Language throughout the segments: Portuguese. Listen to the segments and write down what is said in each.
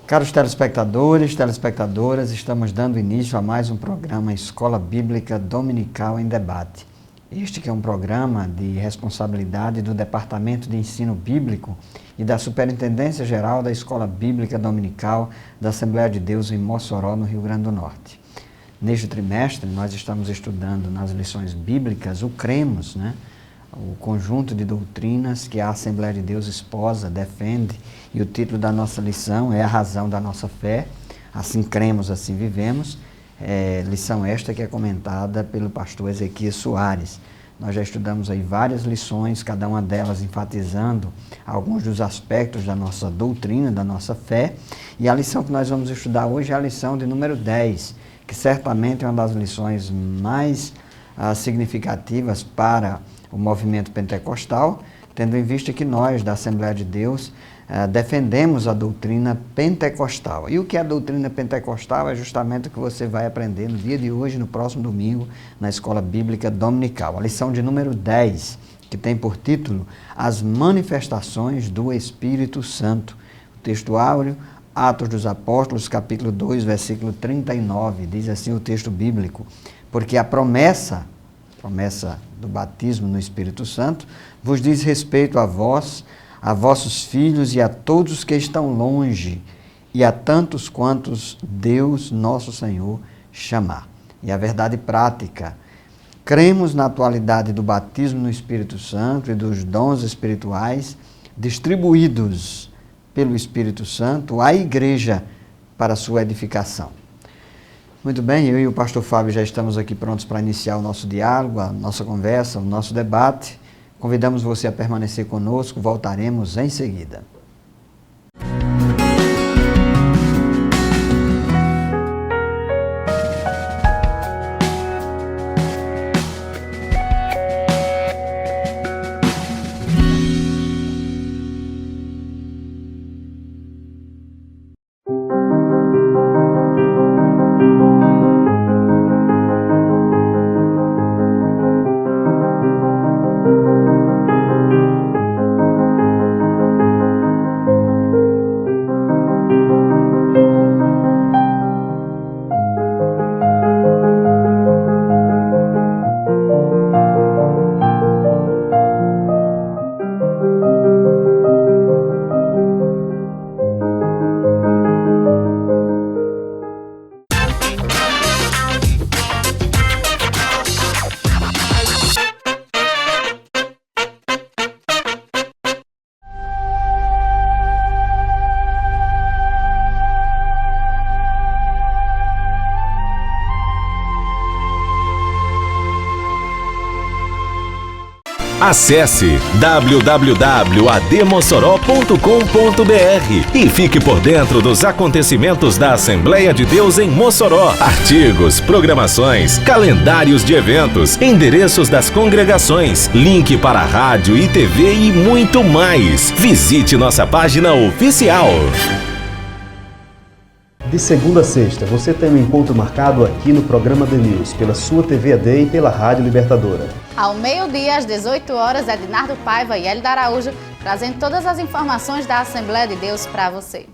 Caros telespectadores, telespectadoras, estamos dando início a mais um programa Escola Bíblica Dominical em Debate. Este que é um programa de responsabilidade do Departamento de Ensino Bíblico e da Superintendência Geral da Escola Bíblica Dominical da Assembleia de Deus em Mossoró, no Rio Grande do Norte. Neste trimestre, nós estamos estudando nas lições bíblicas o Cremos, o conjunto de doutrinas que a Assembleia de Deus esposa, defende, e o título da nossa lição é A Razão da Nossa Fé, assim cremos, assim vivemos, lição esta que é comentada pelo pastor Ezequias Soares. Nós já estudamos aí várias lições, cada uma delas enfatizando alguns dos aspectos da nossa doutrina, da nossa fé, e a lição que nós vamos estudar hoje é a lição de número 10, que certamente é uma das lições mais significativas para o movimento pentecostal, tendo em vista que nós, da Assembleia de Deus, defendemos a doutrina pentecostal. E o que é a doutrina pentecostal é justamente o que você vai aprender no dia de hoje, no próximo domingo, na Escola Bíblica Dominical. A lição de número 10, que tem por título As Manifestações do Espírito Santo. O texto áureo, Atos dos Apóstolos, capítulo 2, versículo 39, diz assim o texto bíblico: porque a promessa do batismo no Espírito Santo vos diz respeito a vós, a vossos filhos e a todos os que estão longe, e a tantos quantos Deus nosso Senhor chamar. E a verdade prática: cremos na atualidade do batismo no Espírito Santo e dos dons espirituais distribuídos pelo Espírito Santo à igreja para sua edificação. Muito bem, eu e o pastor Fábio já estamos aqui prontos para iniciar o nosso diálogo, a nossa conversa, o nosso debate. Convidamos você a permanecer conosco, voltaremos em seguida. Acesse www.admossoró.com.br e fique por dentro dos acontecimentos da Assembleia de Deus em Mossoró. Artigos, programações, calendários de eventos, endereços das congregações, link para rádio e TV e muito mais. Visite nossa página oficial. De segunda a sexta, você tem um encontro marcado aqui no programa The News, pela sua TV AD e pela Rádio Libertadora. Ao meio-dia, às 18 horas, Ednardo Paiva e Hélida Araújo trazendo todas as informações da Assembleia de Deus para você.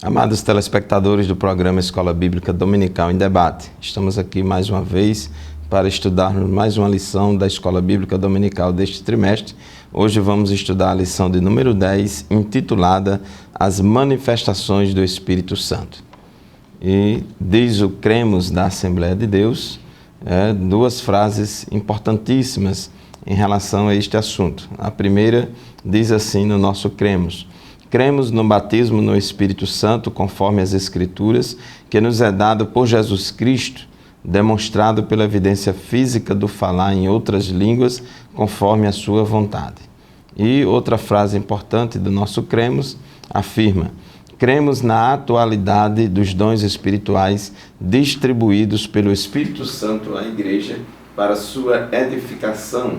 Amados telespectadores do programa Escola Bíblica Dominical em Debate, estamos aqui mais uma vez para estudarmos mais uma lição da Escola Bíblica Dominical deste trimestre. Hoje vamos estudar a lição de número 10, intitulada As Manifestações do Espírito Santo. E diz o Cremos da Assembleia de Deus, duas frases importantíssimas em relação a este assunto. A primeira diz assim no nosso Cremos: cremos no batismo no Espírito Santo, conforme as Escrituras, que nos é dado por Jesus Cristo, demonstrado pela evidência física do falar em outras línguas, conforme a sua vontade. E outra frase importante do nosso cremos afirma: cremos na atualidade dos dons espirituais distribuídos pelo Espírito Santo à Igreja para sua edificação,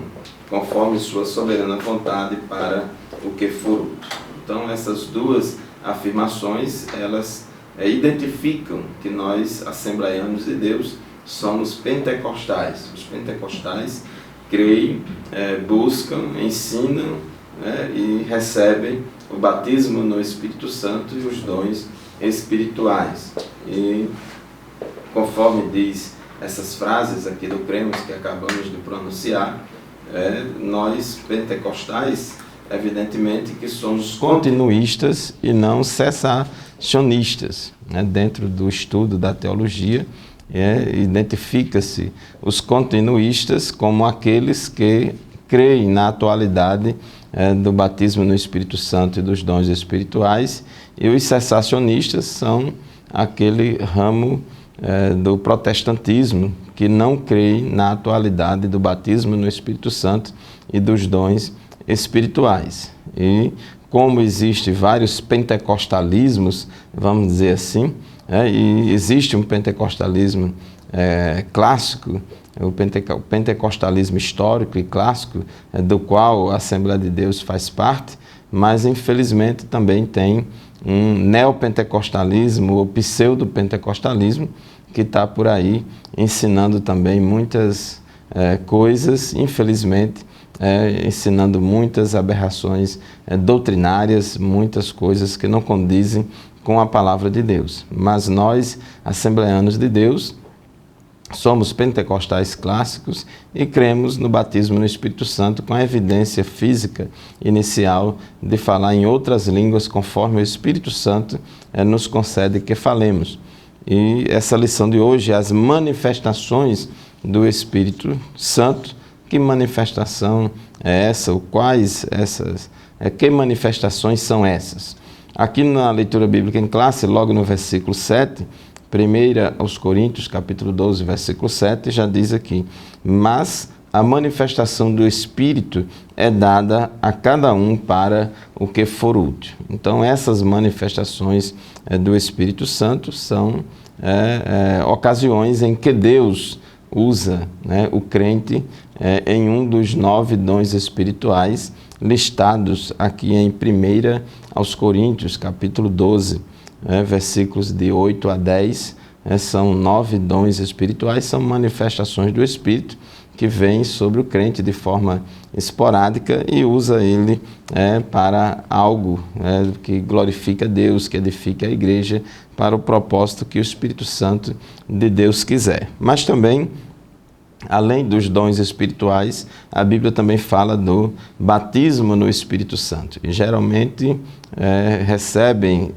conforme sua soberana vontade para o que for útil. Então, essas duas afirmações, elas identificam que nós, assembleianos de Deus, somos pentecostais. Os pentecostais creem, buscam, ensinam, e recebem o batismo no Espírito Santo e os dons espirituais. E conforme diz essas frases aqui do cremos que acabamos de pronunciar, nós pentecostais, evidentemente que somos continuistas e não cessacionistas. Dentro do estudo da teologia, identifica-se os continuistas como aqueles que creem na atualidade do batismo no Espírito Santo e dos dons espirituais, e os cessacionistas são aquele ramo do protestantismo que não creem na atualidade do batismo no Espírito Santo e dos dons espirituais. E como existem vários pentecostalismos, vamos dizer assim, e existe um pentecostalismo clássico, o pentecostalismo histórico e clássico, do qual a Assembleia de Deus faz parte, mas infelizmente também tem um neopentecostalismo ou pseudo-pentecostalismo que está por aí ensinando também muitas coisas, infelizmente, ensinando muitas aberrações doutrinárias, muitas coisas que não condizem com a palavra de Deus. Mas nós, assembleanos de Deus, somos pentecostais clássicos e cremos no batismo no Espírito Santo com a evidência física inicial de falar em outras línguas conforme o Espírito Santo nos concede que falemos. E essa lição de hoje é as manifestações do Espírito Santo. Que manifestação é essa? Quais essas? Que manifestações são essas? Aqui na leitura bíblica em classe, logo no versículo 7, 1 aos Coríntios, capítulo 12, versículo 7, já diz aqui: mas a manifestação do Espírito é dada a cada um para o que for útil. Então, essas manifestações do Espírito Santo são ocasiões em que Deus usa o crente em um dos 9 dons espirituais listados aqui em 1 aos Coríntios, capítulo 12, versículos de 8 a 10, são 9 dons espirituais, são manifestações do Espírito que vêm sobre o crente de forma esporádica e usa ele para algo que glorifica Deus, que edifica a igreja, para o propósito que o Espírito Santo de Deus quiser. Mas também, além dos dons espirituais, a Bíblia também fala do batismo no Espírito Santo. E geralmente recebem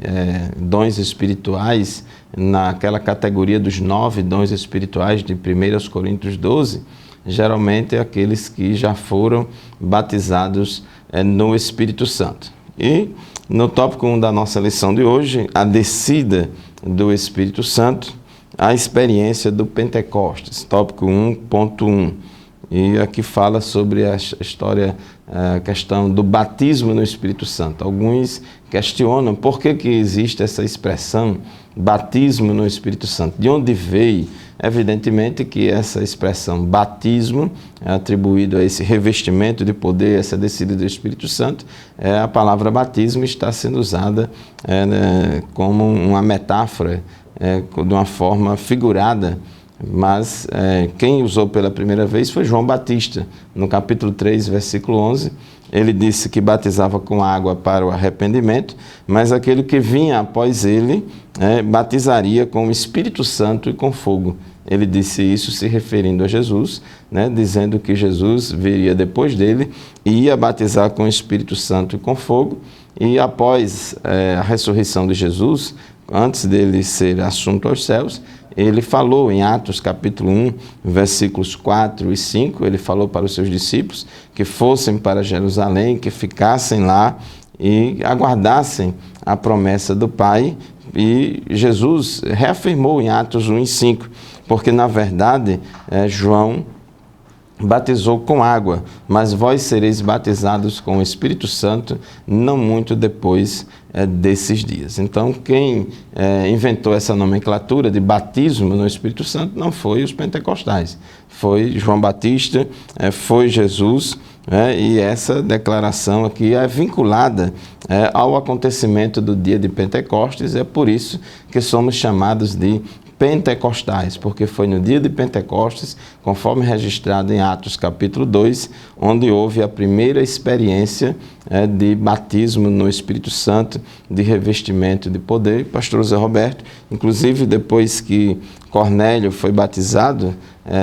dons espirituais naquela categoria dos 9 dons espirituais de 1 Coríntios 12, geralmente aqueles que já foram batizados no Espírito Santo. E no tópico 1 da nossa lição de hoje, a descida do Espírito Santo, a experiência do Pentecostes, tópico 1.1. E aqui fala sobre a história, a questão do batismo no Espírito Santo. Alguns questionam por que existe essa expressão batismo no Espírito Santo. De onde veio? Evidentemente que essa expressão batismo é atribuído a esse revestimento de poder, essa descida do Espírito Santo. A palavra batismo está sendo usada como uma metáfora, de uma forma figurada, mas quem usou pela primeira vez foi João Batista. No capítulo 3, versículo 11, ele disse que batizava com água para o arrependimento, mas aquele que vinha após ele batizaria com o Espírito Santo e com fogo. Ele disse isso se referindo a Jesus, dizendo que Jesus viria depois dele e ia batizar com o Espírito Santo e com fogo, e após a ressurreição de Jesus, antes dele ser assunto aos céus, ele falou em Atos capítulo 1, versículos 4 e 5, ele falou para os seus discípulos que fossem para Jerusalém, que ficassem lá e aguardassem a promessa do Pai, e Jesus reafirmou em Atos 1 e 5, porque na verdade João batizou com água, mas vós sereis batizados com o Espírito Santo não muito depois desses dias. Então, quem inventou essa nomenclatura de batismo no Espírito Santo não foi os pentecostais, foi João Batista, foi Jesus, e essa declaração aqui é vinculada ao acontecimento do dia de Pentecostes, é por isso que somos chamados de pentecostais, porque foi no dia de Pentecostes, conforme registrado em Atos capítulo 2, onde houve a primeira experiência de batismo no Espírito Santo, de revestimento de poder. Pastor José Roberto, inclusive depois que Cornélio foi batizado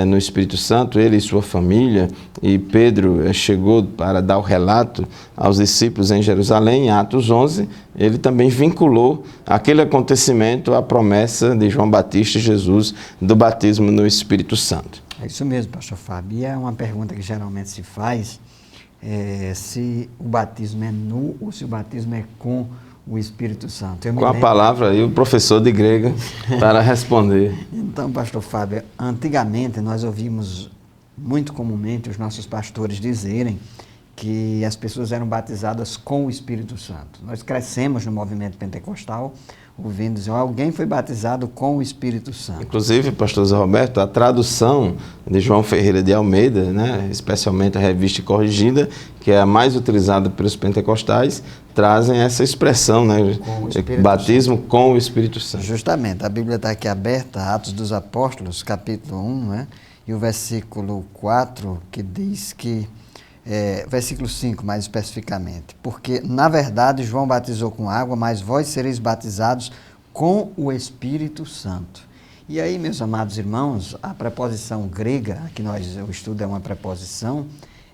no Espírito Santo, ele e sua família, e Pedro chegou para dar o relato aos discípulos em Jerusalém, em Atos 11, ele também vinculou aquele acontecimento à promessa de João Batista e Jesus do batismo no Espírito Santo. É isso mesmo, pastor Fábio. E é uma pergunta que geralmente se faz, se o batismo é nu ou se o batismo é com o Espírito Santo. Com a palavra aí, o professor de grego para responder. Então, pastor Fábio, antigamente nós ouvimos muito comumente os nossos pastores dizerem que as pessoas eram batizadas com o Espírito Santo. Nós crescemos no movimento pentecostal ouvindo dizer, alguém foi batizado com o Espírito Santo. Inclusive, pastor Zé Roberto, a tradução de João Ferreira de Almeida, especialmente a Revista Corrigida, que é a mais utilizada pelos pentecostais, trazem essa expressão, batismo Santo. Com o Espírito Santo. Justamente, a Bíblia está aqui aberta, Atos dos Apóstolos, capítulo 1, e o versículo 4, que diz que, versículo 5 mais especificamente, porque na verdade João batizou com água, mas vós sereis batizados com o Espírito Santo. E aí, meus amados irmãos, a preposição grega, que o estudo é uma preposição,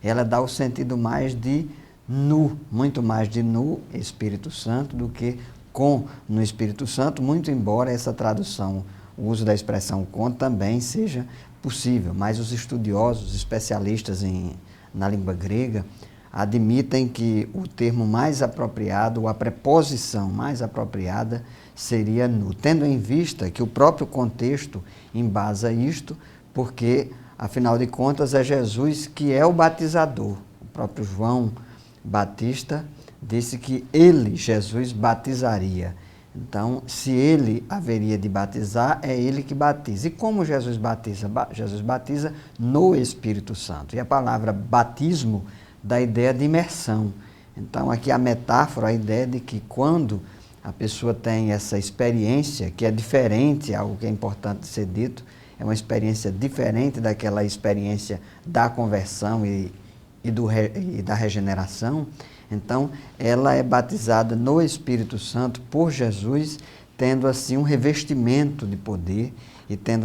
ela dá o sentido mais de nu, muito mais de nu, Espírito Santo, do que com no Espírito Santo, muito embora essa tradução, o uso da expressão com também seja possível, mas os estudiosos, especialistas na língua grega, admitem que o termo mais apropriado, ou a preposição mais apropriada, seria nu, tendo em vista que o próprio contexto embasa isto, porque, afinal de contas, é Jesus que é o batizador. O próprio João Batista disse que ele, Jesus, batizaria. Então, se ele haveria de batizar, é ele que batiza. E como Jesus batiza? Jesus batiza no Espírito Santo. E a palavra batismo dá a ideia de imersão. Então, aqui a metáfora, a ideia de que quando a pessoa tem essa experiência, que é diferente, algo que é importante ser dito, é uma experiência diferente daquela experiência da conversão e da regeneração, então ela é batizada no Espírito Santo por Jesus, tendo assim um revestimento de poder e tendo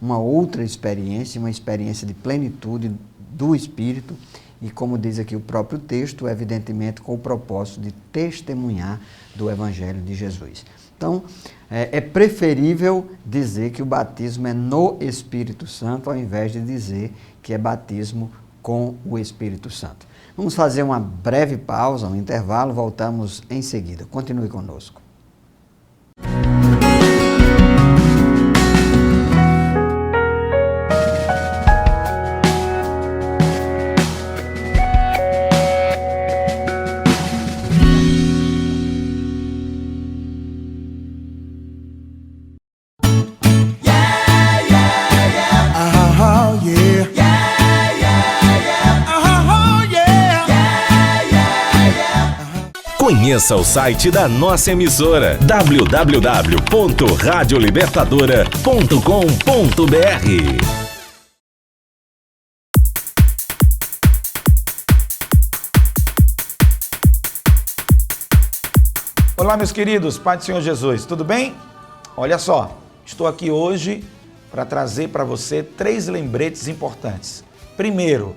uma outra experiência, uma experiência de plenitude do Espírito, e como diz aqui o próprio texto, evidentemente com o propósito de testemunhar do Evangelho de Jesus. Então, é preferível dizer que o batismo é no Espírito Santo, ao invés de dizer que é batismo com o Espírito Santo. Vamos fazer uma breve pausa, um intervalo, voltamos em seguida. Continue conosco. Conheça o site da nossa emissora www.radiolibertadora.com.br. Olá, meus queridos, Pai do Senhor Jesus, tudo bem? Olha só, estou aqui hoje para trazer para você 3 lembretes importantes. Primeiro,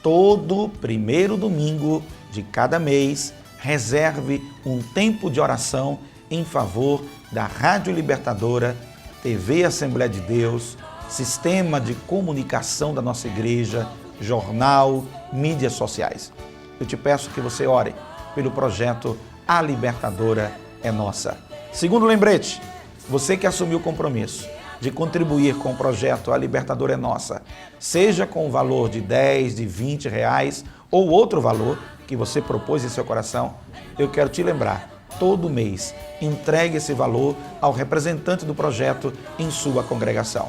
todo primeiro domingo de cada mês, reserve um tempo de oração em favor da Rádio Libertadora, TV Assembleia de Deus, sistema de comunicação da nossa igreja, jornal, mídias sociais. Eu te peço que você ore pelo projeto A Libertadora é Nossa. Segundo lembrete, você que assumiu o compromisso de contribuir com o projeto A Libertadora é Nossa, seja com o valor de 10, de 20 reais ou outro valor que você propôs em seu coração, eu quero te lembrar, todo mês, entregue esse valor ao representante do projeto em sua congregação.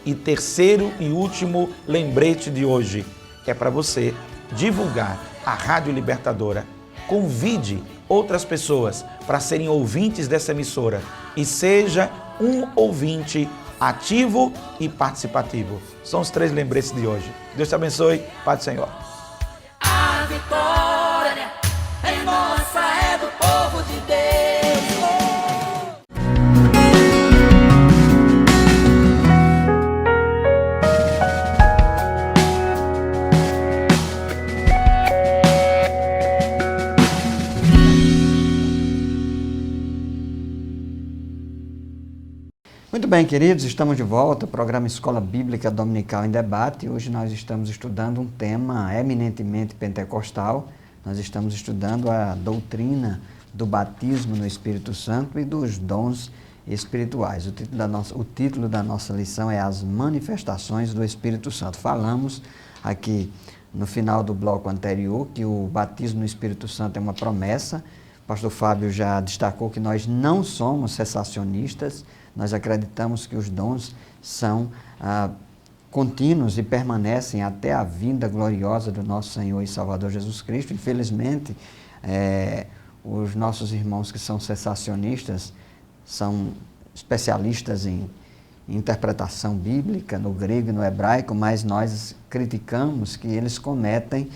E terceiro e último lembrete de hoje é para você divulgar a Rádio Libertadora. Convide outras pessoas para serem ouvintes dessa emissora e seja um ouvinte ativo e participativo. São os 3 lembretes de hoje. Deus te abençoe. Paz do Senhor. A vitória é nossa, é do povo de Deus. Muito bem, queridos, estamos de volta, o programa Escola Bíblica Dominical em Debate. Hoje nós estamos estudando um tema eminentemente pentecostal. Nós estamos estudando a doutrina do batismo no Espírito Santo e dos dons espirituais. O título da nossa lição é As Manifestações do Espírito Santo. Falamos aqui no final do bloco anterior que o batismo no Espírito Santo é uma promessa. O pastor Fábio já destacou que nós não somos cessacionistas, nós acreditamos que os dons são contínuos e permanecem até a vinda gloriosa do nosso Senhor e Salvador Jesus Cristo. Infelizmente, os nossos irmãos que são cessacionistas são especialistas em interpretação bíblica, no grego e no hebraico, mas nós criticamos que eles cometem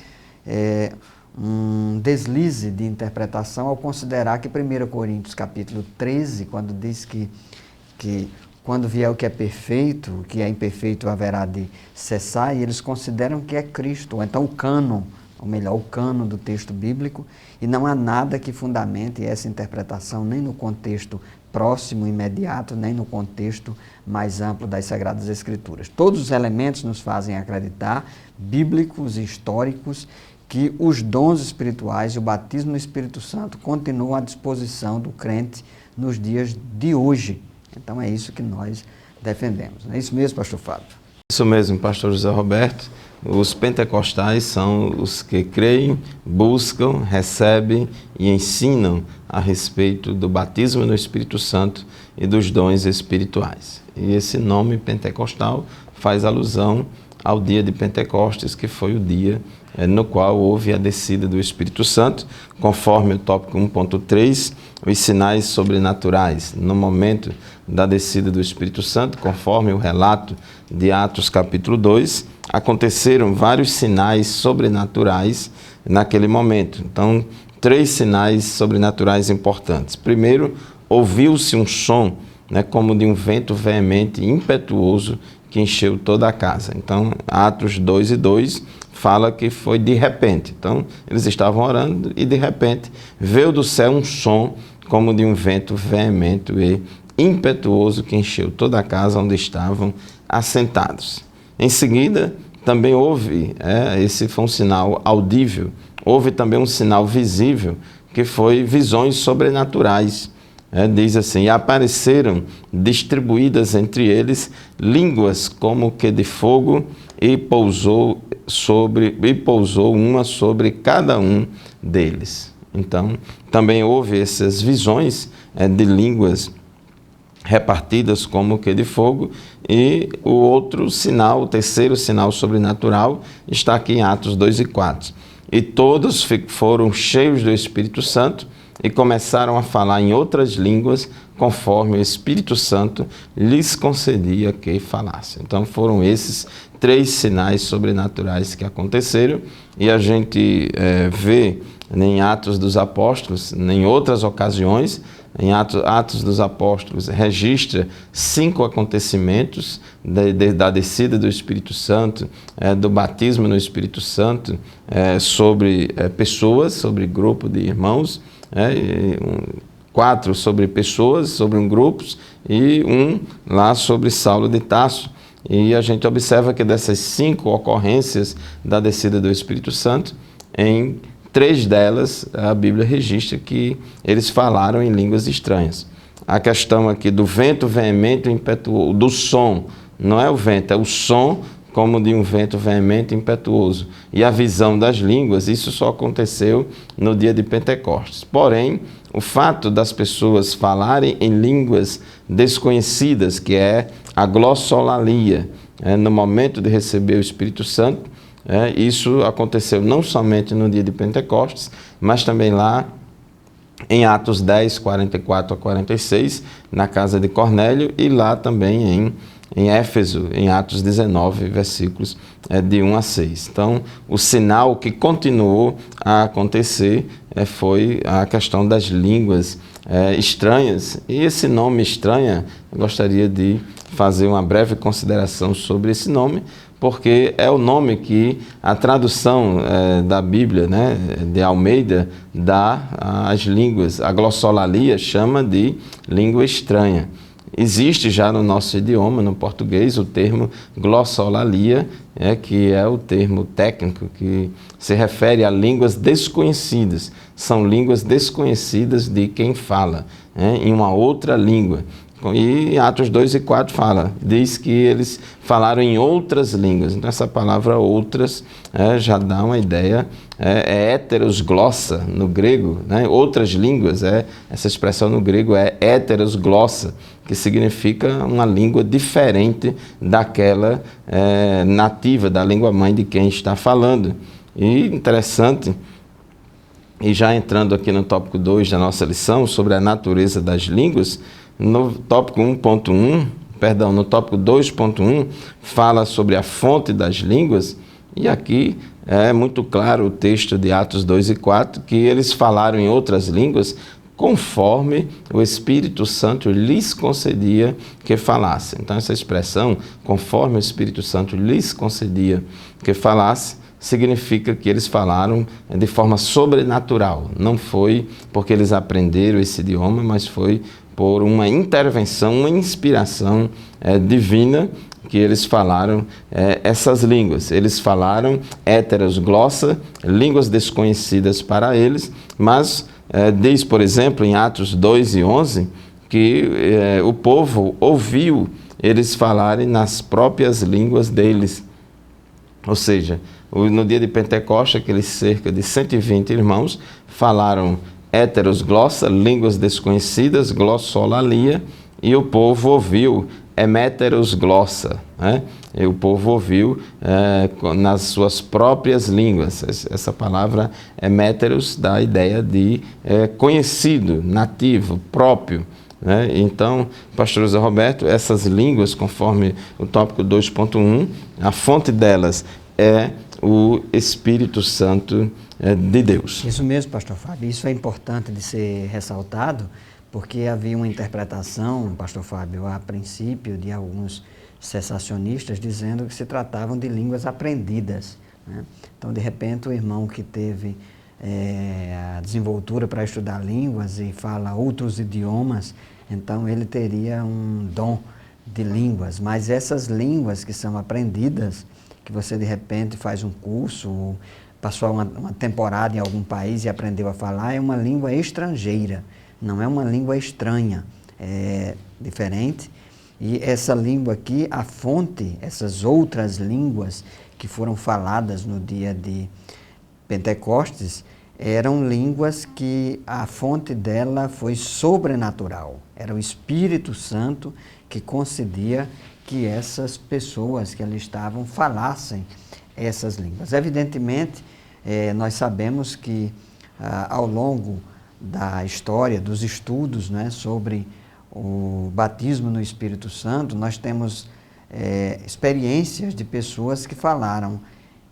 um deslize de interpretação ao considerar que 1 Coríntios capítulo 13, quando diz que quando vier o que é perfeito, o que é imperfeito haverá de cessar, e eles consideram que é Cristo, ou então o cânon, ou melhor, o cânon do texto bíblico, e não há nada que fundamente essa interpretação, nem no contexto próximo, imediato, nem no contexto mais amplo das Sagradas Escrituras. Todos os elementos nos fazem acreditar, bíblicos e históricos, que os dons espirituais e o batismo no Espírito Santo continuam à disposição do crente nos dias de hoje. Então é isso que nós defendemos. Não é isso mesmo, pastor Fábio? Isso mesmo, pastor José Roberto. Os pentecostais são os que creem, buscam, recebem e ensinam a respeito do batismo no Espírito Santo e dos dons espirituais. E esse nome pentecostal faz alusão ao dia de Pentecostes, que foi o dia no qual houve a descida do Espírito Santo, conforme o tópico 1.3, os sinais sobrenaturais. No momento da descida do Espírito Santo, conforme o relato de Atos capítulo 2, aconteceram vários sinais sobrenaturais naquele momento. Então, 3 sinais sobrenaturais importantes. Primeiro, ouviu-se um som, como de um vento veemente e impetuoso que encheu toda a casa. Então, Atos 2:2 fala que foi de repente. Então, eles estavam orando e de repente veio do céu um som como de um vento veemente e impetuoso que encheu toda a casa onde estavam assentados. Em seguida, também houve, esse foi um sinal audível, houve também um sinal visível, que foi visões sobrenaturais. Diz assim, e apareceram distribuídas entre eles línguas como que de fogo e pousou uma sobre cada um deles. Então, também houve essas visões de línguas repartidas como que de fogo, e o outro sinal, o terceiro sinal sobrenatural, está aqui em Atos 2:4. E todos foram cheios do Espírito Santo e começaram a falar em outras línguas, conforme o Espírito Santo lhes concedia que falassem. Então foram esses 3 sinais sobrenaturais que aconteceram, e a gente vê em Atos dos Apóstolos, em outras ocasiões, em Atos dos Apóstolos, registra 5 acontecimentos da descida do Espírito Santo, do batismo no Espírito Santo, sobre pessoas, sobre grupo de irmãos, 4 sobre pessoas, sobre grupos, e 1 lá sobre Saulo de Tarso. E a gente observa que dessas 5 ocorrências da descida do Espírito Santo, em 3 delas a Bíblia registra que eles falaram em línguas estranhas. a questão aqui do vento veemente e impetuoso, do som, não é o vento, é o som como de um vento veemente e impetuoso. E a visão das línguas, isso só aconteceu no dia de Pentecostes. Porém, o fato das pessoas falarem em línguas desconhecidas, que é a glossolalia, no momento de receber o Espírito Santo, isso aconteceu não somente no dia de Pentecostes, mas também lá em Atos 10, 44 a 46, na casa de Cornélio, e lá também em Éfeso, em Atos 19, versículos de 1 a 6. Então, o sinal que continuou a acontecer foi a questão das línguas estranhas. E esse nome estranha, eu gostaria de fazer uma breve consideração sobre esse nome, porque é o nome que a tradução da Bíblia, né, de Almeida, dá às línguas. A glossolalia chama de língua estranha. Existe já no nosso idioma, no português, o termo glossolalia, que é o termo técnico que se refere a línguas desconhecidas. São línguas desconhecidas de quem fala, em uma outra língua. E Atos 2 e 4 diz que eles falaram em outras línguas. Então essa palavra outras já dá uma ideia, é heteros glossa no grego, né? Outras línguas, essa expressão no grego é heteros glossa, que significa uma língua diferente daquela nativa, da língua mãe de quem está falando. E interessante, e já entrando aqui no tópico 2 da nossa lição, sobre a natureza das línguas, no tópico 1.1, no tópico 2.1, fala sobre a fonte das línguas, e aqui é muito claro o texto de Atos 2 e 4, que eles falaram em outras línguas conforme o Espírito Santo lhes concedia que falasse. Então essa expressão, conforme o Espírito Santo lhes concedia que falasse, significa que eles falaram de forma sobrenatural. Não foi porque eles aprenderam esse idioma, mas foi por uma intervenção, uma inspiração divina, que eles falaram essas línguas. Eles falaram heteros glossa, línguas desconhecidas para eles, mas diz, por exemplo, em Atos 2 e 11, que o povo ouviu eles falarem nas próprias línguas deles. Ou seja, no dia de Pentecostes, aqueles cerca de 120 irmãos falaram heteros glossa, línguas desconhecidas, glossolalia, e o povo ouviu heméteros glossa, né? E o povo ouviu nas suas próprias línguas. Essa palavra heméteros dá a ideia de conhecido, nativo, próprio, né? Então, pastor José Roberto, essas línguas, conforme o tópico 2.1, a fonte delas é o Espírito Santo de Deus. Isso mesmo, pastor Fábio. Isso é importante de ser ressaltado, porque havia uma interpretação, pastor Fábio, a princípio, de alguns cessacionistas, dizendo que se tratavam de línguas aprendidas, né? Então, de repente, o irmão que teve a desenvoltura para estudar línguas e fala outros idiomas, então ele teria um dom de línguas, mas essas línguas que são aprendidas, que você de repente faz um curso, ou passou uma temporada em algum país e aprendeu a falar, é uma língua estrangeira, não é uma língua estranha, é diferente. E essa língua aqui, a fonte, essas outras línguas que foram faladas no dia de Pentecostes, eram línguas que a fonte dela foi sobrenatural. Era o Espírito Santo que concedia que essas pessoas que ali estavam falassem essas línguas. Evidentemente, nós sabemos que ao longo da história, dos estudos, né, sobre o batismo no Espírito Santo, nós temos experiências de pessoas que falaram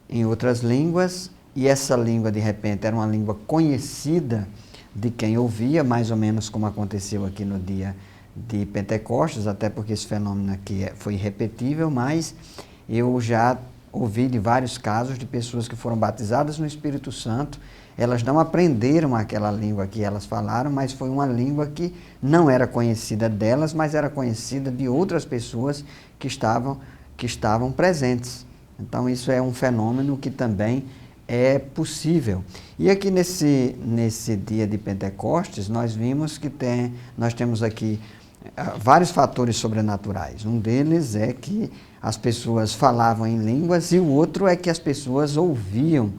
em outras línguas, e essa língua, de repente, era uma língua conhecida de quem ouvia, mais ou menos como aconteceu aqui no dia de Pentecostes, até porque esse fenômeno aqui foi irrepetível, mas eu já ouvi de vários casos de pessoas que foram batizadas no Espírito Santo. Elas não aprenderam aquela língua que elas falaram, mas foi uma língua que não era conhecida delas, mas era conhecida de outras pessoas que estavam presentes. Então isso é um fenômeno que também é possível. E aqui nesse dia de Pentecostes, nós vimos que nós temos aqui vários fatores sobrenaturais. Um deles é que as pessoas falavam em línguas e o outro é que as pessoas ouviam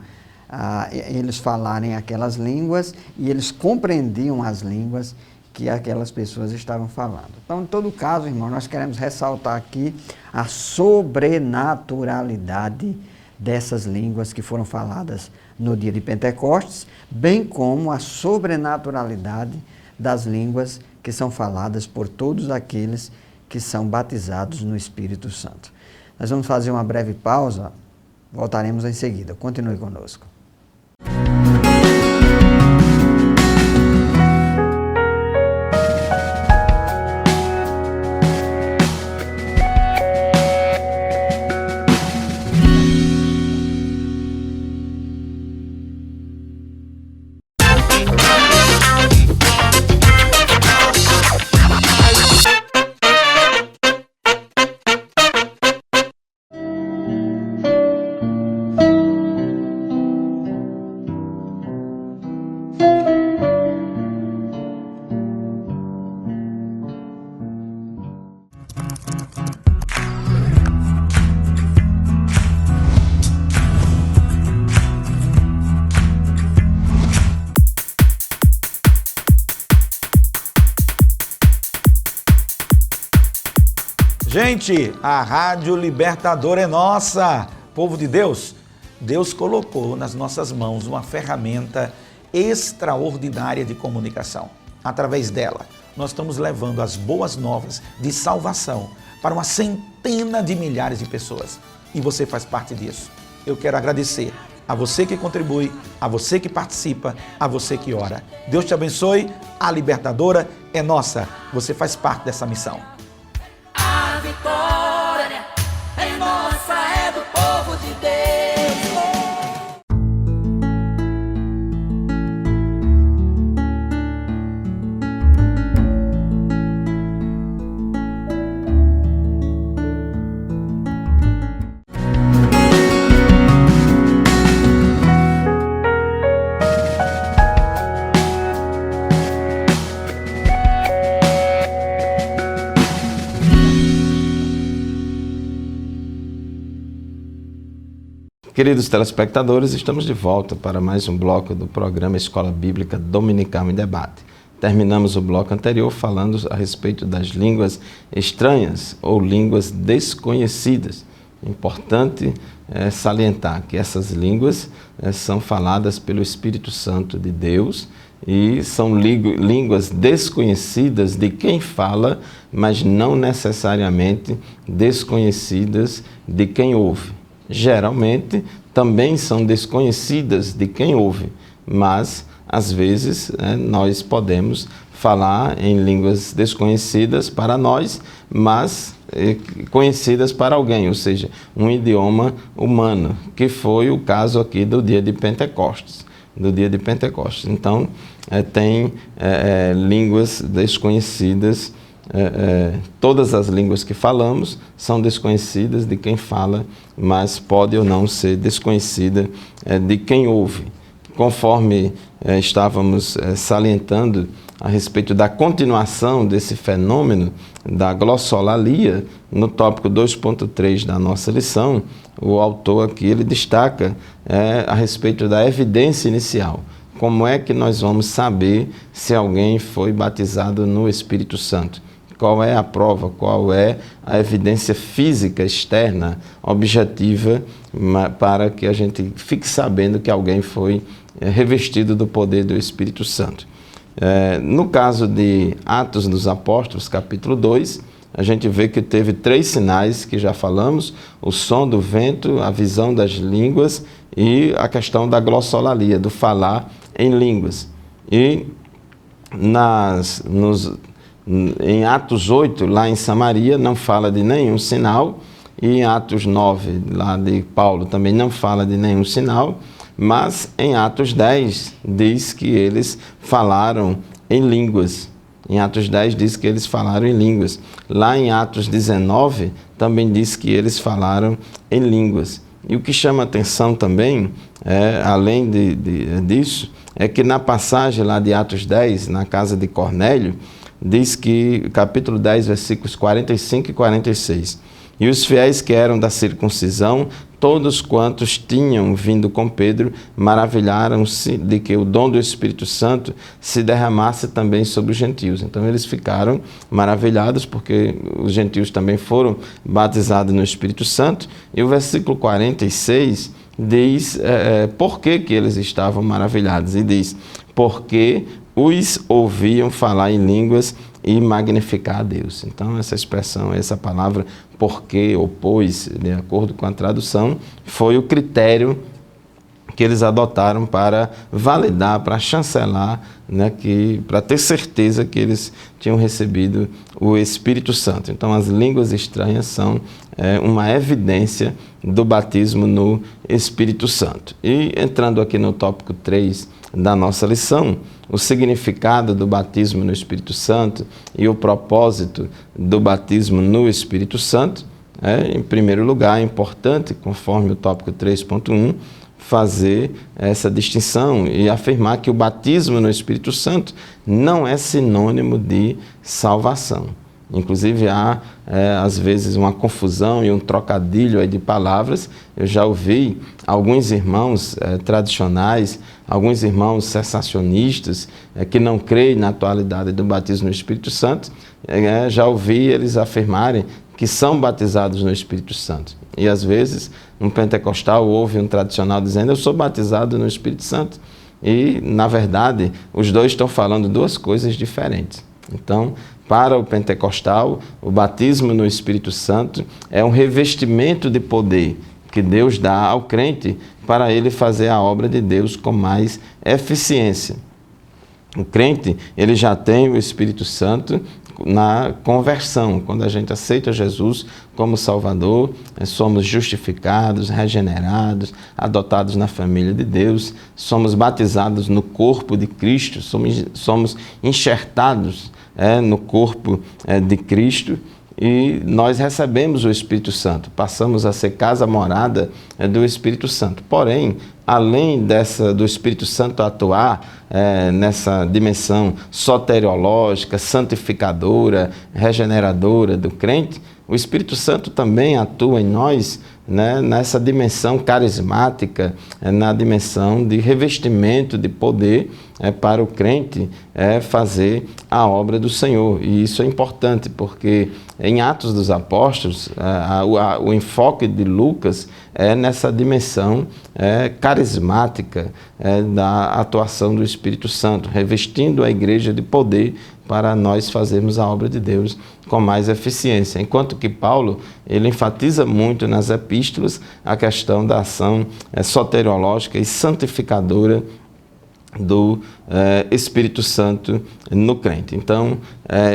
eles falarem aquelas línguas e eles compreendiam as línguas que aquelas pessoas estavam falando. Então, em todo caso, irmão, nós queremos ressaltar aqui a sobrenaturalidade dessas línguas que foram faladas no dia de Pentecostes, bem como a sobrenaturalidade das línguas que são faladas por todos aqueles que são batizados no Espírito Santo. Nós vamos fazer uma breve pausa, voltaremos em seguida. Continue conosco. Gente, a Rádio Libertadora é nossa. Povo de Deus, Deus colocou nas nossas mãos uma ferramenta extraordinária de comunicação. Através dela, nós estamos levando as boas novas de salvação para uma centena de milhares de pessoas. E você faz parte disso. Eu quero agradecer a você que contribui, a você que participa, a você que ora. Deus te abençoe. A Libertadora é nossa. Você faz parte dessa missão. A vitória é nossa, é do povo de Deus. Queridos telespectadores, estamos de volta para mais um bloco do programa Escola Bíblica Dominical em Debate. Terminamos o bloco anterior falando a respeito das línguas estranhas ou línguas desconhecidas. Importante salientar que essas línguas são faladas pelo Espírito Santo de Deus e são línguas desconhecidas de quem fala, mas não necessariamente desconhecidas de quem ouve. Geralmente também são desconhecidas de quem ouve, mas às vezes nós podemos falar em línguas desconhecidas para nós, mas conhecidas para alguém, ou seja, um idioma humano, que foi o caso aqui do dia de Pentecostes. Então, tem línguas desconhecidas. Todas as línguas que falamos são desconhecidas de quem fala, mas pode ou não ser desconhecida de quem ouve. Conforme estávamos salientando a respeito da continuação desse fenômeno da glossolalia, no tópico 2.3 da nossa lição, o autor aqui ele destaca a respeito da evidência inicial. Como é que nós vamos saber se alguém foi batizado no Espírito Santo? Qual é a prova, qual é a evidência física, externa, objetiva, para que a gente fique sabendo que alguém foi revestido do poder do Espírito Santo. No caso de Atos dos Apóstolos, capítulo 2, a gente vê que teve 3 sinais que já falamos: o som do vento, a visão das línguas e a questão da glossolalia, do falar em línguas. E em Atos 8, lá em Samaria, não fala de nenhum sinal, e em Atos 9, lá de Paulo, também não fala de nenhum sinal, mas em Atos 10 diz que eles falaram em línguas. Em Atos 10 diz que eles falaram em línguas. Lá em Atos 19 também diz que eles falaram em línguas. E o que chama atenção também, além disso, é que na passagem lá de Atos 10, na casa de Cornélio, diz que, capítulo 10, versículos 45 e 46, e os fiéis que eram da circuncisão, todos quantos tinham vindo com Pedro, maravilharam-se de que o dom do Espírito Santo se derramasse também sobre os gentios. Então eles ficaram maravilhados porque os gentios também foram batizados no Espírito Santo. E o versículo 46 diz por que eles estavam maravilhados. E diz, porque os ouviam falar em línguas e magnificar a Deus. Então essa expressão, essa palavra porque ou pois, de acordo com a tradução, foi o critério que eles adotaram para validar, para chancelar, né, para ter certeza que eles tinham recebido o Espírito Santo. Então as línguas estranhas são uma evidência do batismo no Espírito Santo. E entrando aqui no tópico 3 da nossa lição, o significado do batismo no Espírito Santo e o propósito do batismo no Espírito Santo, em primeiro lugar, é importante, conforme o tópico 3.1, fazer essa distinção e afirmar que o batismo no Espírito Santo não é sinônimo de salvação. Inclusive há, às vezes, uma confusão e um trocadilho aí de palavras. Eu já ouvi alguns irmãos tradicionais, alguns irmãos cessacionistas, que não creem na atualidade do batismo no Espírito Santo, já ouvi eles afirmarem que são batizados no Espírito Santo. E às vezes, um pentecostal ouve um tradicional dizendo, eu sou batizado no Espírito Santo. E, na verdade, os dois estão falando duas coisas diferentes. Então, para o pentecostal, o batismo no Espírito Santo é um revestimento de poder que Deus dá ao crente para ele fazer a obra de Deus com mais eficiência. O crente, ele já tem o Espírito Santo na conversão. Quando a gente aceita Jesus como Salvador, somos justificados, regenerados, adotados na família de Deus, somos batizados no corpo de Cristo, somos enxertados no corpo de Cristo, e nós recebemos o Espírito Santo, passamos a ser casa-morada do Espírito Santo. Porém, além do Espírito Santo atuar nessa dimensão soteriológica, santificadora, regeneradora do crente, o Espírito Santo também atua em nós, né, nessa dimensão carismática, na dimensão de revestimento de poder para o crente fazer a obra do Senhor. E isso é importante porque em Atos dos Apóstolos, o enfoque de Lucas é nessa dimensão carismática da atuação do Espírito Santo, revestindo a igreja de poder para nós fazermos a obra de Deus com mais eficiência. Enquanto que Paulo, ele enfatiza muito nas epístolas a questão da ação soteriológica e santificadora do Espírito Santo no crente. Então,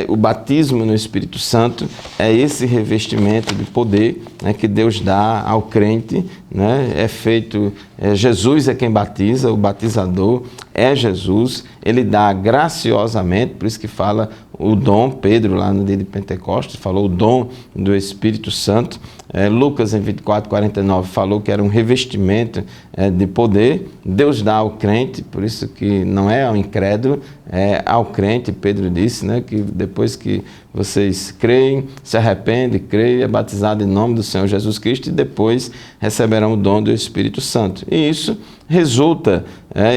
o batismo no Espírito Santo é esse revestimento de poder, né, que Deus dá ao crente, né? É feito, Jesus é quem batiza, o batizador é Jesus, ele dá graciosamente, por isso que fala o dom, Pedro lá no dia de Pentecostes falou o dom do Espírito Santo, Lucas em 24:49 falou que era um revestimento de poder, Deus dá ao crente, por isso que não é ao incrédulo, é ao crente. Pedro disse, né, que depois que vocês creem, se arrependem, creem, é batizado em nome do Senhor Jesus Cristo e depois receberão o dom do Espírito Santo. E isso resulta,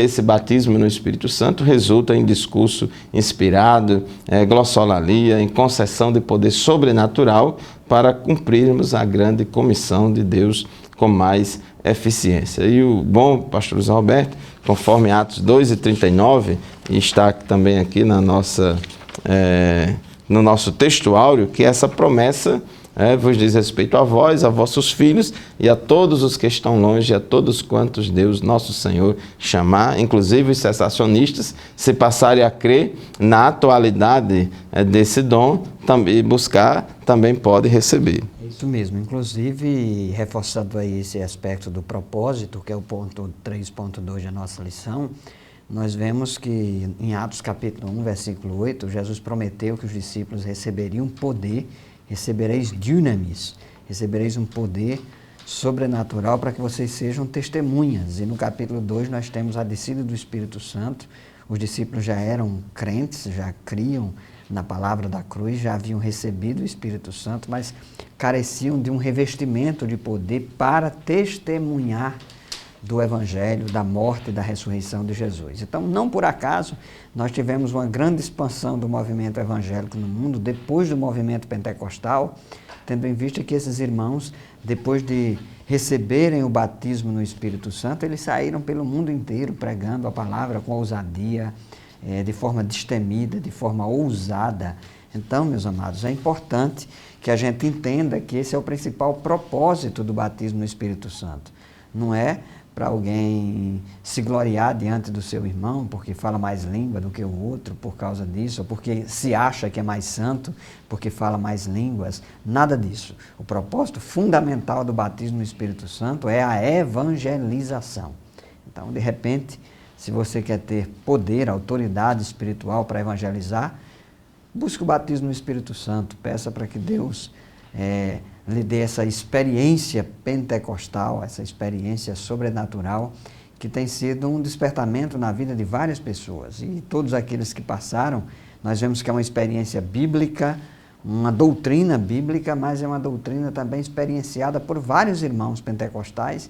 esse batismo no Espírito Santo resulta em discurso inspirado, glossolalia, em concessão de poder sobrenatural para cumprirmos a grande comissão de Deus com mais eficiência. E o bom pastor José Roberto, conforme Atos 2:39, e está também aqui na nossa, no nosso textuário, que essa promessa vos diz respeito a vós, a vossos filhos e a todos os que estão longe, a todos quantos Deus, nosso Senhor, chamar, inclusive os cessacionistas, se passarem a crer na atualidade desse dom, também buscar, também pode receber. Isso mesmo, inclusive reforçando aí esse aspecto do propósito, que é o ponto 3.2 da nossa lição, nós vemos que em Atos capítulo 1, versículo 8, Jesus prometeu que os discípulos receberiam poder, recebereis dunamis, recebereis um poder sobrenatural para que vocês sejam testemunhas. E no capítulo 2 nós temos a descida do Espírito Santo. Os discípulos já eram crentes, já criam na palavra da cruz, já haviam recebido o Espírito Santo, mas careciam de um revestimento de poder para testemunhar do Evangelho, da morte e da ressurreição de Jesus. Então, não por acaso, nós tivemos uma grande expansão do movimento evangélico no mundo, depois do movimento pentecostal, tendo em vista que esses irmãos, depois de receberem o batismo no Espírito Santo, eles saíram pelo mundo inteiro pregando a palavra com ousadia, de forma destemida, de forma ousada. Então, meus amados, é importante que a gente entenda que esse é o principal propósito do batismo no Espírito Santo. Não é para alguém se gloriar diante do seu irmão porque fala mais língua do que o outro por causa disso, ou porque se acha que é mais santo porque fala mais línguas, nada disso. O propósito fundamental do batismo no Espírito Santo é a evangelização. Então, de repente, se você quer ter poder, autoridade espiritual para evangelizar, busque o batismo no Espírito Santo, peça para que Deus lhe dê essa experiência pentecostal, essa experiência sobrenatural, que tem sido um despertamento na vida de várias pessoas. E todos aqueles que passaram, nós vemos que é uma experiência bíblica, uma doutrina bíblica, mas é uma doutrina também experienciada por vários irmãos pentecostais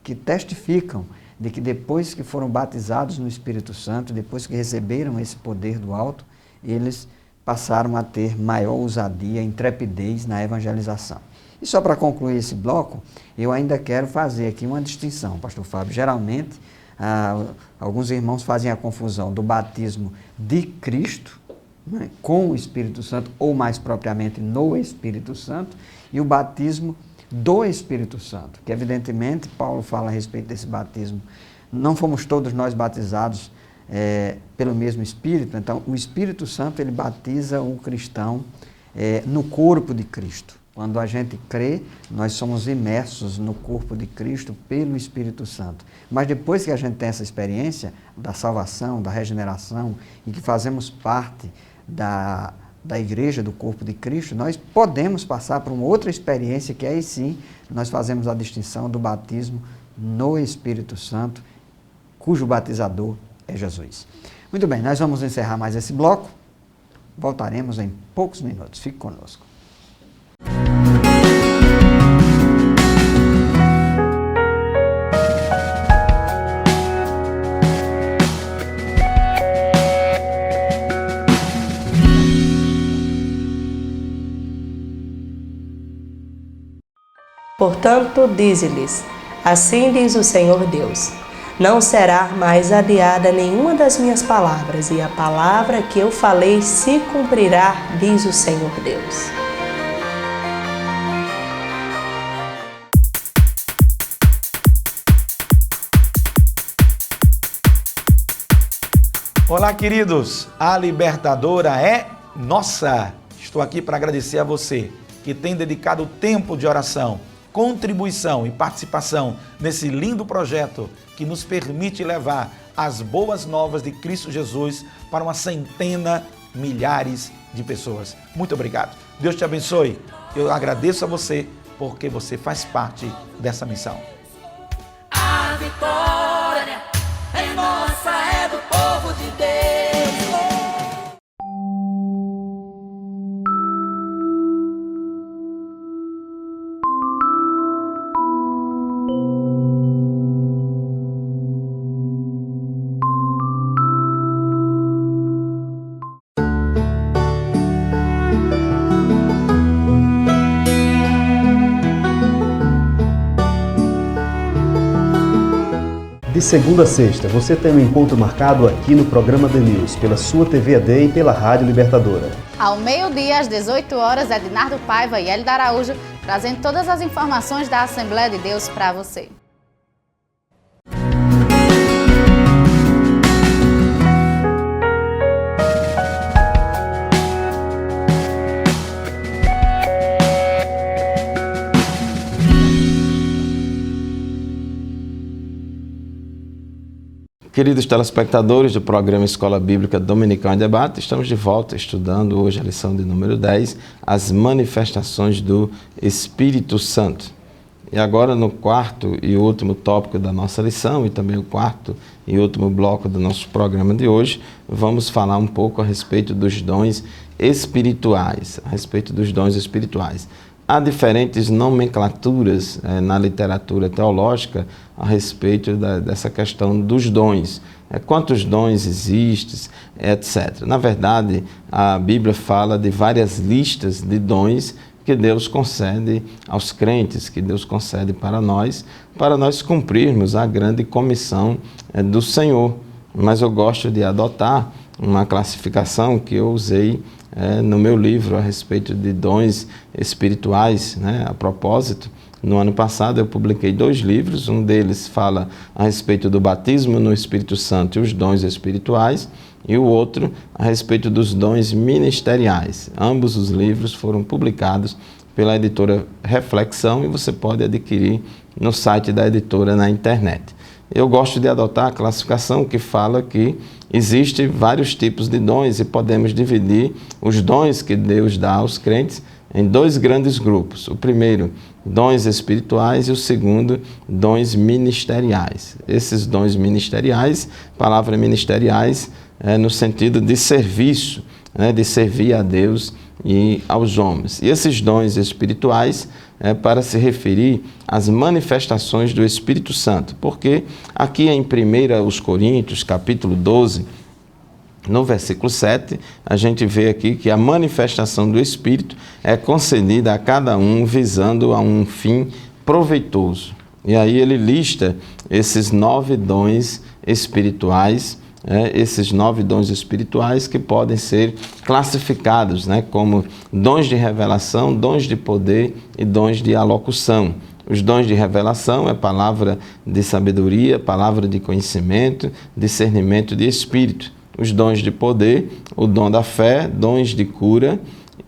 que testificam de que depois que foram batizados no Espírito Santo, depois que receberam esse poder do alto, eles passaram a ter maior ousadia, intrepidez na evangelização. E só para concluir esse bloco, eu ainda quero fazer aqui uma distinção, pastor Fábio. Geralmente, alguns irmãos fazem a confusão do batismo de Cristo, né, com o Espírito Santo, ou mais propriamente no Espírito Santo, e o batismo do Espírito Santo, que evidentemente Paulo fala a respeito desse batismo. Não fomos todos nós batizados pelo mesmo Espírito, então o Espírito Santo ele batiza o cristão no corpo de Cristo. Quando a gente crê, nós somos imersos no corpo de Cristo pelo Espírito Santo. Mas depois que a gente tem essa experiência da salvação, da regeneração, e que fazemos parte da igreja, do corpo de Cristo, nós podemos passar por uma outra experiência, que aí sim nós fazemos a distinção do batismo no Espírito Santo, cujo batizador é Jesus. Muito bem, nós vamos encerrar mais esse bloco. Voltaremos em poucos minutos. Fique conosco. Portanto, dize-lhes, assim diz o Senhor Deus, não será mais adiada nenhuma das minhas palavras, e a palavra que eu falei se cumprirá, diz o Senhor Deus. Olá, queridos, a libertadora é nossa. Estou aqui para agradecer a você que tem dedicado tempo de oração, contribuição e participação nesse lindo projeto que nos permite levar as boas novas de Cristo Jesus para uma centena, milhares de pessoas. Muito obrigado. Deus te abençoe. Eu agradeço a você porque você faz parte dessa missão. A vitória é nossa, é do povo de Deus. De segunda a sexta, você tem um encontro marcado aqui no programa The News, pela sua TV AD e pela Rádio Libertadora. Ao meio-dia, às 18 horas, Ednardo Paiva e Hélida Araújo trazendo todas as informações da Assembleia de Deus para você. Queridos telespectadores do programa Escola Bíblica Dominical em Debate, estamos de volta estudando hoje a lição de número 10, as manifestações do Espírito Santo. E agora, no quarto e último tópico da nossa lição, e também o quarto e último bloco do nosso programa de hoje, vamos falar um pouco a respeito dos dons espirituais. Há diferentes nomenclaturas na literatura teológica a respeito dessa questão dos dons. Quantos dons existem, etc. Na verdade, a Bíblia fala de várias listas de dons que Deus concede aos crentes, que Deus concede para nós cumprirmos a grande comissão do Senhor. Mas eu gosto de adotar uma classificação que eu usei no meu livro a respeito de dons espirituais, A propósito, no ano passado eu publiquei 2 livros, um deles fala a respeito do batismo no Espírito Santo e os dons espirituais, e o outro a respeito dos dons ministeriais. Ambos os livros foram publicados pela editora Reflexão e você pode adquirir no site da editora na internet. Eu gosto de adotar a classificação que fala que existem vários tipos de dons e podemos dividir os dons que Deus dá aos crentes em 2 grandes grupos. O primeiro, dons espirituais, e o segundo, dons ministeriais. Esses dons ministeriais, palavra ministeriais, no sentido de serviço, de servir a Deus e aos homens. E esses dons espirituais para se referir às manifestações do Espírito Santo, porque aqui em 1 Coríntios, capítulo 12, no versículo 7, a gente vê aqui que a manifestação do Espírito é concedida a cada um visando a um fim proveitoso. E aí ele lista esses 9 dons espirituais, esses 9 dons espirituais que podem ser classificados como dons de revelação, dons de poder e dons de alocução. Os dons de revelação é palavra de sabedoria, palavra de conhecimento, discernimento de espírito. Os dons de poder, o dom da fé, dons de cura,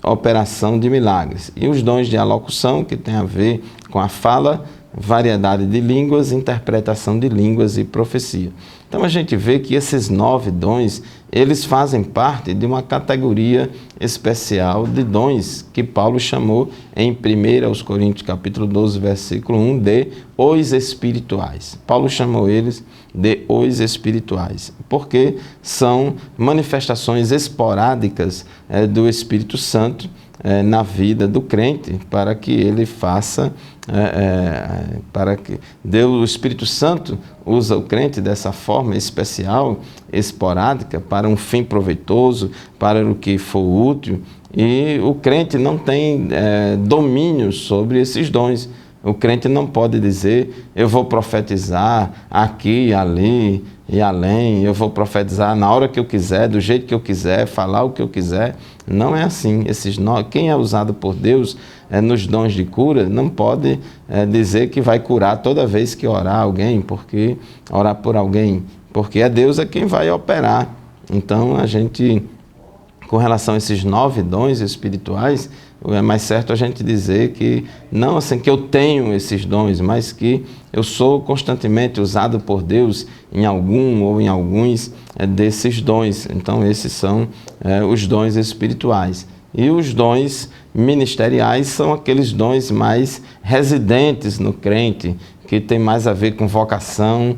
operação de milagres. E os dons de alocução, que tem a ver com a fala, variedade de línguas, interpretação de línguas e profecia. Então a gente vê que esses 9 dons, eles fazem parte de uma categoria especial de dons que Paulo chamou em 1 Coríntios capítulo 12, versículo 1, de os espirituais. Paulo chamou eles de os espirituais, porque são manifestações esporádicas do Espírito Santo na vida do crente, para que ele faça, para que Deus, o Espírito Santo usa o crente dessa forma especial, esporádica, para um fim proveitoso, para o que for útil, e o crente não tem domínio sobre esses dons. O crente não pode dizer, eu vou profetizar aqui, ali e além, eu vou profetizar na hora que eu quiser, do jeito que eu quiser, falar o que eu quiser. Não é assim. Quem é usado por Deus nos dons de cura não pode dizer que vai curar toda vez que orar por alguém, porque é Deus quem vai operar. Então a gente, com relação a esses 9 dons espirituais, é mais certo a gente dizer que não assim que eu tenho esses dons, mas que eu sou constantemente usado por Deus em algum ou em alguns desses dons. Então esses são os dons espirituais. E os dons ministeriais são aqueles dons mais residentes no crente, que tem mais a ver com vocação,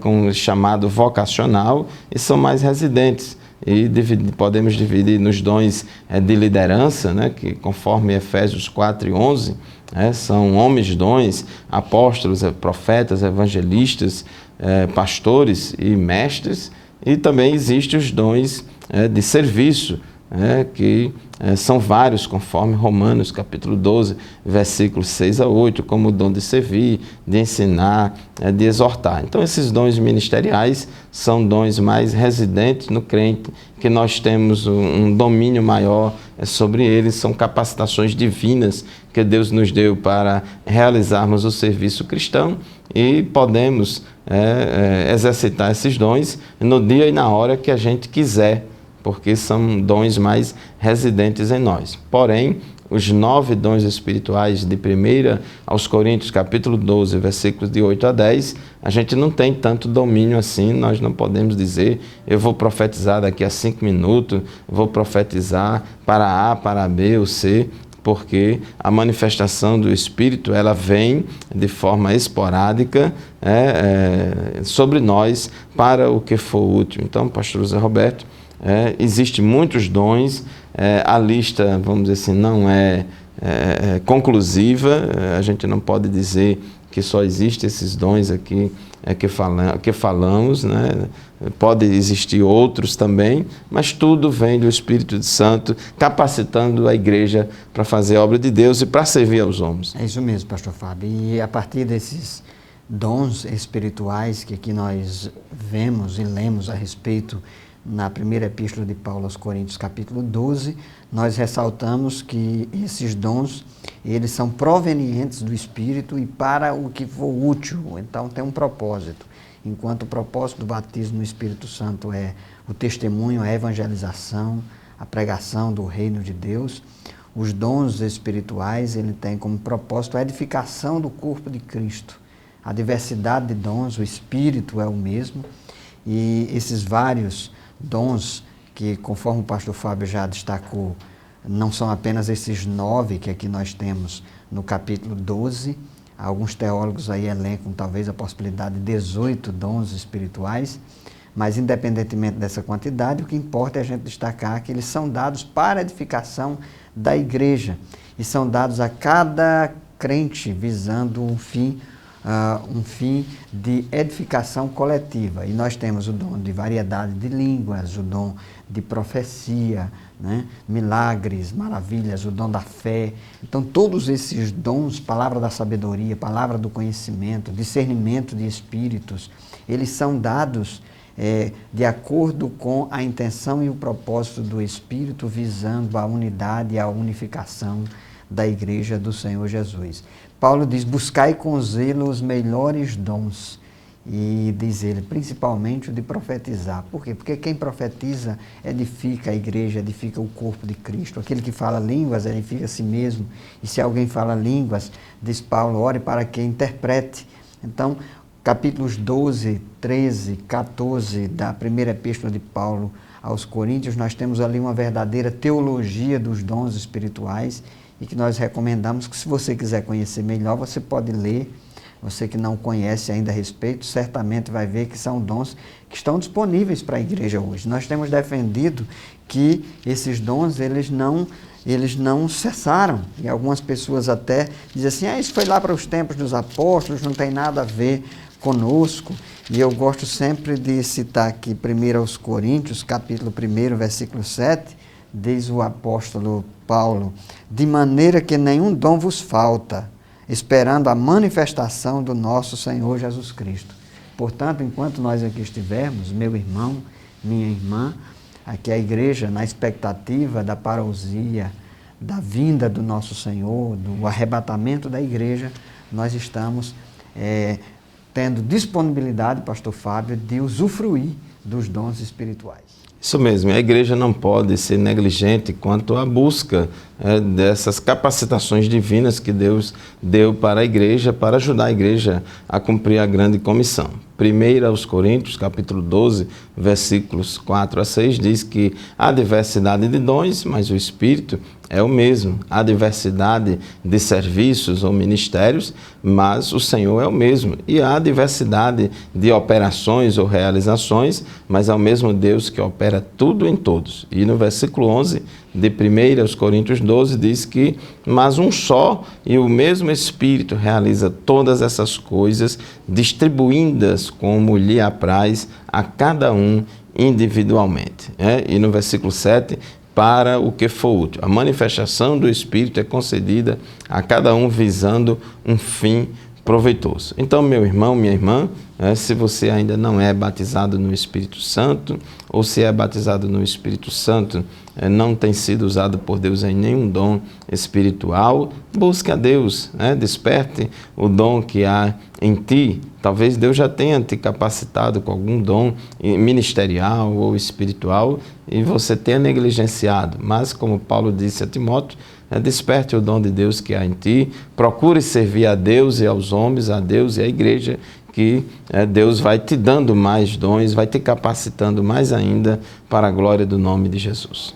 com o chamado vocacional, e são mais residentes. E podemos dividir nos dons de liderança, que conforme Efésios 4:11, são homens dons, apóstolos, profetas, evangelistas, pastores e mestres. E também existem os dons de serviço, que são vários, conforme Romanos capítulo 12, versículos 6 a 8, como o dom de servir, de ensinar, de exortar. Então esses dons ministeriais são dons mais residentes no crente, que nós temos um domínio maior sobre eles, são capacitações divinas que Deus nos deu para realizarmos o serviço cristão, e podemos exercitar esses dons no dia e na hora que a gente quiser, porque são dons mais residentes em nós. Porém, os 9 dons espirituais de 1 aos Coríntios, capítulo 12, versículos de 8 a 10, a gente não tem tanto domínio assim. Nós não podemos dizer, eu vou profetizar daqui a 5 minutos, vou profetizar para A, para B ou C, porque a manifestação do Espírito ela vem de forma esporádica sobre nós para o que for útil. Então, pastor José Roberto, existem muitos dons, a lista, vamos dizer assim, não é conclusiva, a gente não pode dizer que só existem esses dons aqui que falamos, né? Pode existir outros também, mas tudo vem do Espírito Santo capacitando a igreja para fazer a obra de Deus e para servir aos homens. É isso mesmo, pastor Fábio. E a partir desses dons espirituais que aqui nós vemos e lemos a respeito na primeira epístola de Paulo aos Coríntios, capítulo 12, nós ressaltamos que esses dons, eles são provenientes do Espírito e para o que for útil, então tem um propósito. Enquanto o propósito do batismo no Espírito Santo é o testemunho, a evangelização, a pregação do reino de Deus, os dons espirituais, ele tem como propósito a edificação do corpo de Cristo. A diversidade de dons, o Espírito é o mesmo, e esses vários dons que, conforme o pastor Fábio já destacou, não são apenas esses 9 que aqui nós temos no capítulo 12, alguns teólogos aí elencam talvez a possibilidade de 18 dons espirituais, mas independentemente dessa quantidade, o que importa é a gente destacar que eles são dados para a edificação da igreja e são dados a cada crente visando um fim de edificação coletiva. E nós temos o dom de variedade de línguas, o dom de profecia, né? Milagres, maravilhas, o dom da fé. Então, todos esses dons, palavra da sabedoria, palavra do conhecimento, discernimento de espíritos, eles são dados de acordo com a intenção e o propósito do Espírito, visando a unidade e a unificação da igreja do Senhor Jesus. Paulo diz, buscai com zelo os melhores dons, e diz ele, principalmente o de profetizar. Por quê? Porque quem profetiza edifica a igreja, edifica o corpo de Cristo. Aquele que fala línguas edifica a si mesmo, e se alguém fala línguas, diz Paulo, ore para que interprete. Então, capítulos 12, 13, 14 da primeira epístola de Paulo aos Coríntios, nós temos ali uma verdadeira teologia dos dons espirituais, e que nós recomendamos que, se você quiser conhecer melhor, você pode ler. Você que não conhece ainda a respeito, certamente vai ver que são dons que estão disponíveis para a igreja hoje. Nós temos defendido que esses dons, eles não cessaram. E algumas pessoas até dizem assim, isso foi lá para os tempos dos apóstolos, não tem nada a ver conosco. E eu gosto sempre de citar aqui 1 aos Coríntios, capítulo 1, versículo 7, diz o apóstolo Paulo, de maneira que nenhum dom vos falta, esperando a manifestação do nosso Senhor Jesus Cristo. Portanto, enquanto nós aqui estivermos, meu irmão, minha irmã, aqui a igreja, na expectativa da parousia, da vinda do nosso Senhor, do arrebatamento da igreja, nós estamos tendo disponibilidade, pastor Fábio, de usufruir dos dons espirituais. Isso mesmo, a igreja não pode ser negligente quanto à busca dessas capacitações divinas que Deus deu para a igreja, para ajudar a igreja a cumprir a grande comissão. 1 aos Coríntios, capítulo 12, versículos 4 a 6, diz que há diversidade de dons, mas o Espírito é o mesmo. Há diversidade de serviços ou ministérios, mas o Senhor é o mesmo. E há diversidade de operações ou realizações, mas é o mesmo Deus que opera tudo em todos. E no versículo 11 de 1 aos Coríntios 12 diz que, mas um só e o mesmo Espírito realiza todas essas coisas, distribuindo-as como lhe apraz a cada um individualmente. E no versículo 7, para o que for útil. A manifestação do Espírito é concedida a cada um visando um fim proveitoso. Então, meu irmão, minha irmã, se você ainda não é batizado no Espírito Santo, ou se é batizado no Espírito Santo, não tem sido usado por Deus em nenhum dom espiritual, busque a Deus, desperte o dom que há em ti. Talvez Deus já tenha te capacitado com algum dom ministerial ou espiritual e você tenha negligenciado. Mas, como Paulo disse a Timóteo, desperte o dom de Deus que há em ti, procure servir a Deus e aos homens, a Deus e à igreja, que Deus vai te dando mais dons, vai te capacitando mais ainda para a glória do nome de Jesus.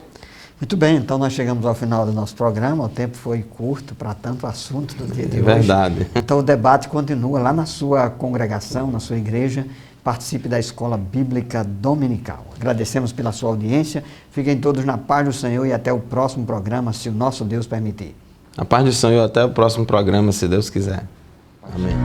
Muito bem, então nós chegamos ao final do nosso programa, o tempo foi curto para tanto assunto do dia de hoje. Verdade. Então o debate continua lá na sua congregação, na sua igreja, participe da Escola Bíblica Dominical. Agradecemos pela sua audiência, fiquem todos na paz do Senhor e até o próximo programa, se o nosso Deus permitir. A paz do Senhor, até o próximo programa, se Deus quiser. Amém.